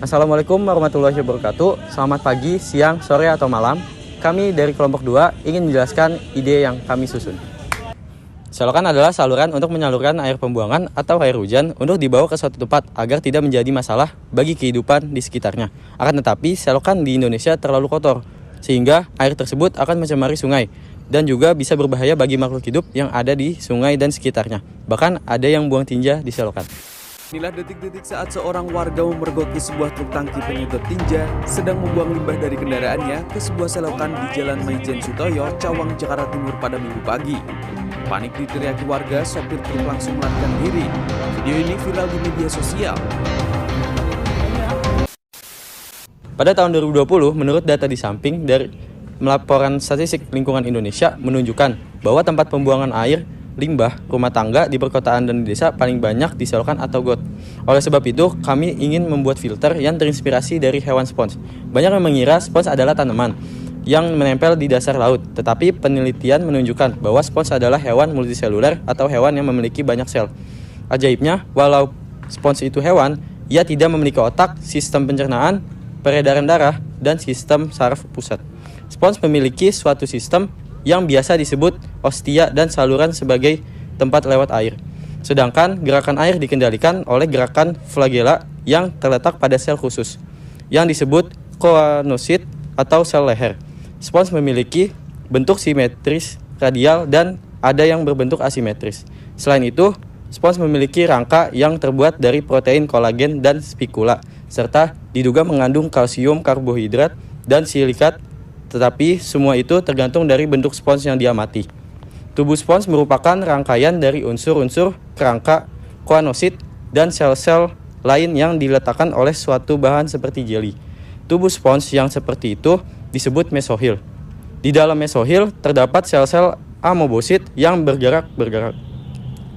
Assalamualaikum warahmatullahi wabarakatuh. Selamat pagi, siang, sore, atau malam. Kami dari kelompok 2 ingin menjelaskan ide yang kami susun. Selokan adalah saluran untuk menyalurkan air pembuangan atau air hujan untuk dibawa ke suatu tempat agar tidak menjadi masalah bagi kehidupan di sekitarnya. Akan tetapi, selokan di Indonesia terlalu kotor, sehingga air tersebut akan mencemari sungai dan juga bisa berbahaya bagi makhluk hidup yang ada di sungai dan sekitarnya. Bahkan ada yang buang tinja di selokan. Inilah detik-detik saat seorang warga memergoki sebuah truk tangki penyedot tinja sedang membuang limbah dari kendaraannya ke sebuah selokan di Jalan Maijen Sutoyo, Cawang, Jakarta Timur pada Minggu pagi. Panik diteriaki warga, sopir truk langsung melarikan diri. Video ini viral di media sosial. Pada tahun 2020, menurut data di samping dari Laporan Statistik Lingkungan Indonesia menunjukkan bahwa tempat pembuangan air limbah rumah tangga di perkotaan dan di desa paling banyak di selokan atau got. Oleh sebab itu, kami ingin membuat filter yang terinspirasi dari hewan spons. Banyak yang mengira spons adalah tanaman yang menempel di dasar laut, tetapi penelitian menunjukkan bahwa spons adalah hewan multiseluler atau hewan yang memiliki banyak sel. Ajaibnya, walau spons itu hewan, ia tidak memiliki otak, sistem pencernaan, peredaran darah, dan sistem saraf pusat. Spons memiliki suatu sistem yang biasa disebut ostia dan saluran sebagai tempat lewat air. Sedangkan gerakan air dikendalikan oleh gerakan flagela yang terletak pada sel khusus, yang disebut choanosit atau sel leher. Spons memiliki bentuk simetris radial dan ada yang berbentuk asimetris. Selain itu, spons memiliki rangka yang terbuat dari protein kolagen dan spikula, serta diduga mengandung kalsium karbohidrat dan silikat. Tetapi semua itu tergantung dari bentuk spons yang diamati. Tubuh spons merupakan rangkaian dari unsur-unsur kerangka, choanosit, dan sel-sel lain yang diletakkan oleh suatu bahan seperti jeli. Tubuh spons yang seperti itu disebut mesohil. Di dalam mesohil terdapat sel-sel amoebosit yang bergerak.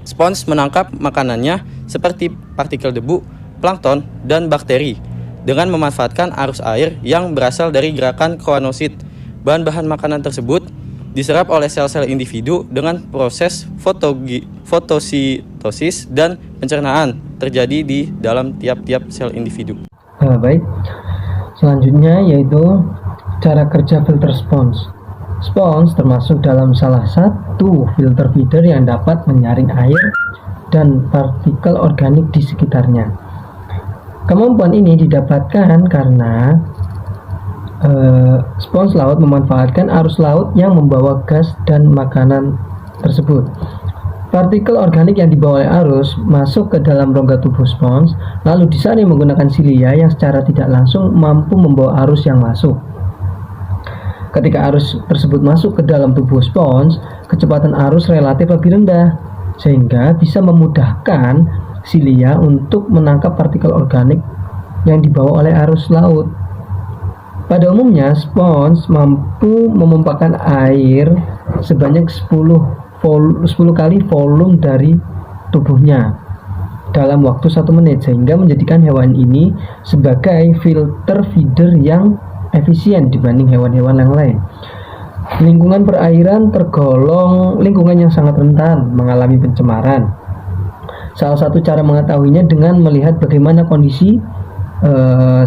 Spons menangkap makanannya seperti partikel debu, plankton, dan bakteri dengan memanfaatkan arus air yang berasal dari gerakan choanosit. Bahan-bahan makanan tersebut diserap oleh sel-sel individu dengan proses fotositosis dan pencernaan terjadi di dalam tiap-tiap sel individu. Baik, selanjutnya yaitu cara kerja filter spons. Spons termasuk dalam salah satu filter feeder yang dapat menyaring air dan partikel organik di sekitarnya. Kemampuan ini didapatkan karena spons laut memanfaatkan arus laut yang membawa gas dan makanan tersebut. Partikel organik yang dibawa oleh arus masuk ke dalam rongga tubuh spons, lalu disaring menggunakan silia yang secara tidak langsung mampu membawa arus yang masuk. Ketika arus tersebut masuk ke dalam tubuh spons, kecepatan arus relatif lebih rendah, sehingga bisa memudahkan silia untuk menangkap partikel organik yang dibawa oleh arus laut. Pada umumnya, spons mampu memumpahkan air sebanyak 10 kali volume dari tubuhnya dalam waktu 1 menit, sehingga menjadikan hewan ini sebagai filter feeder yang efisien dibanding hewan-hewan yang lain. Lingkungan perairan tergolong lingkungan yang sangat rentan mengalami pencemaran. Salah satu cara mengetahuinya dengan melihat bagaimana kondisi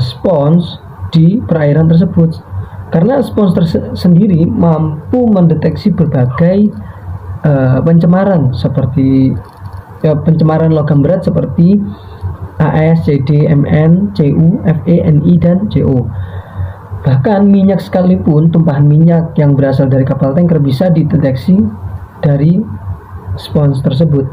spons di perairan tersebut, karena spons sendiri mampu mendeteksi berbagai pencemaran seperti pencemaran logam berat seperti AS, CD, MN, CU, Fe, Ni, dan CO. Bahkan minyak sekalipun, tumpahan minyak yang berasal dari kapal tanker bisa dideteksi dari spons tersebut.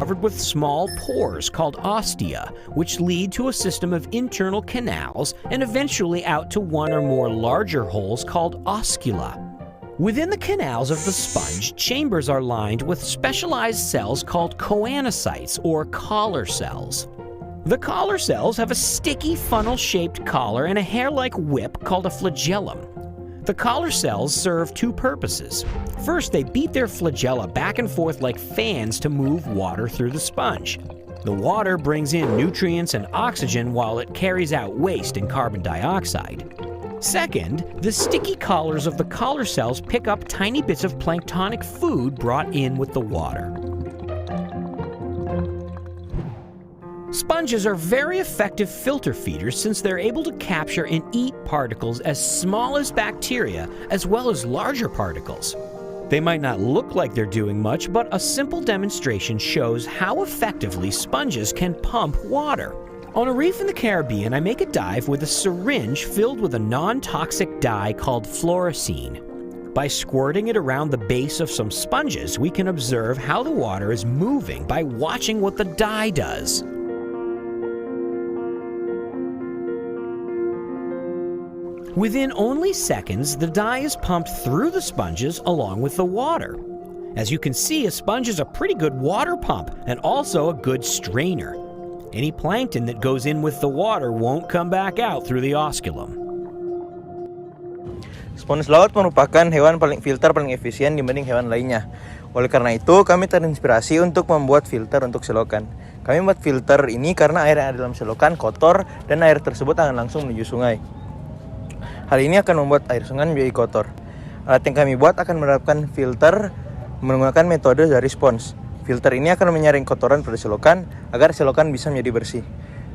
Covered with small pores called ostia, which lead to a system of internal canals and eventually out to one or more larger holes called oscula. Within the canals of the sponge, chambers are lined with specialized cells called choanocytes or collar cells. The collar cells have a sticky funnel-shaped collar and a hair-like whip called a flagellum. The collar cells serve 2 purposes. First, they beat their flagella back and forth like fans to move water through the sponge. The water brings in nutrients and oxygen while it carries out waste and carbon dioxide. Second, the sticky collars of the collar cells pick up tiny bits of planktonic food brought in with the water. Sponges are very effective filter feeders since they're able to capture and eat particles as small as bacteria as well as larger particles. They might not look like they're doing much, but a simple demonstration shows how effectively sponges can pump water. On a reef in the Caribbean, I make a dive with a syringe filled with a non-toxic dye called fluorescein. By squirting it around the base of some sponges, we can observe how the water is moving by watching what the dye does. Within only seconds, the dye is pumped through the sponges along with the water. As you can see, a sponge is a pretty good water pump and also a good strainer. Any plankton that goes in with the water won't come back out through the osculum. Spons laut merupakan hewan filter paling efisien dibanding hewan lainnya. Oleh karena itu, kami terinspirasi untuk membuat filter untuk selokan. Kami membuat filter ini karena air yang ada dalam selokan kotor dan air tersebut akan langsung menuju sungai. Hal ini akan membuat air sungai menjadi kotor. Alat yang kami buat akan menerapkan filter menggunakan metode dari spons. Filter ini akan menyaring kotoran pada selokan agar selokan bisa menjadi bersih.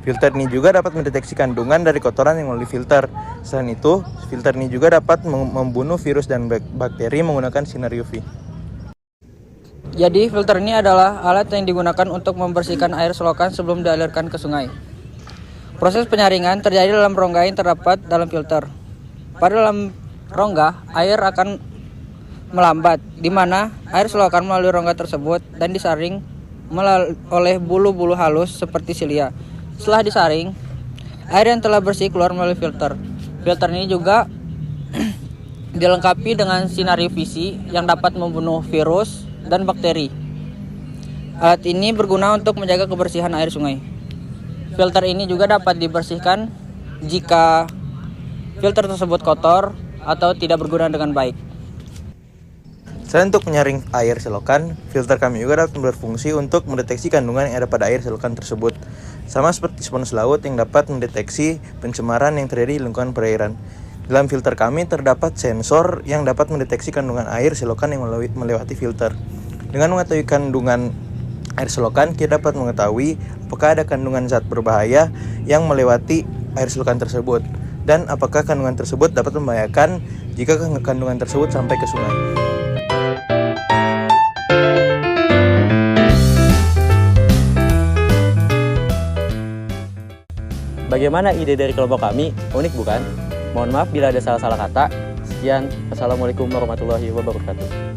Filter ini juga dapat mendeteksi kandungan dari kotoran yang melalui filter. Selain itu, filter ini juga dapat membunuh virus dan bakteri menggunakan sinar UV. Jadi, filter ini adalah alat yang digunakan untuk membersihkan air selokan sebelum dialirkan ke sungai. Proses penyaringan terjadi dalam rongga yang terdapat dalam filter. Pada dalam rongga, air akan melambat, di mana air selokan melalui rongga tersebut dan disaring oleh bulu-bulu halus seperti silia. Setelah disaring, air yang telah bersih keluar melalui filter. Filter ini juga dilengkapi dengan sinar UVC yang dapat membunuh virus dan bakteri. Alat ini berguna untuk menjaga kebersihan air sungai. Filter ini juga dapat dibersihkan jika filter tersebut kotor atau tidak berguna dengan baik. Selain untuk menyaring air selokan, filter kami juga dapat berfungsi untuk mendeteksi kandungan yang ada pada air selokan tersebut. Sama seperti spons laut yang dapat mendeteksi pencemaran yang terjadi di lingkungan perairan. Dalam filter kami terdapat sensor yang dapat mendeteksi kandungan air selokan yang melewati filter. Dengan mengetahui kandungan air selokan, kita dapat mengetahui apakah ada kandungan zat berbahaya yang melewati air selokan tersebut. Dan apakah kandungan tersebut dapat membahayakan jika kandungan tersebut sampai ke sungai. Bagaimana ide dari kelompok kami? Unik bukan? Mohon maaf bila ada salah-salah kata. Sekian, Assalamualaikum warahmatullahi wabarakatuh.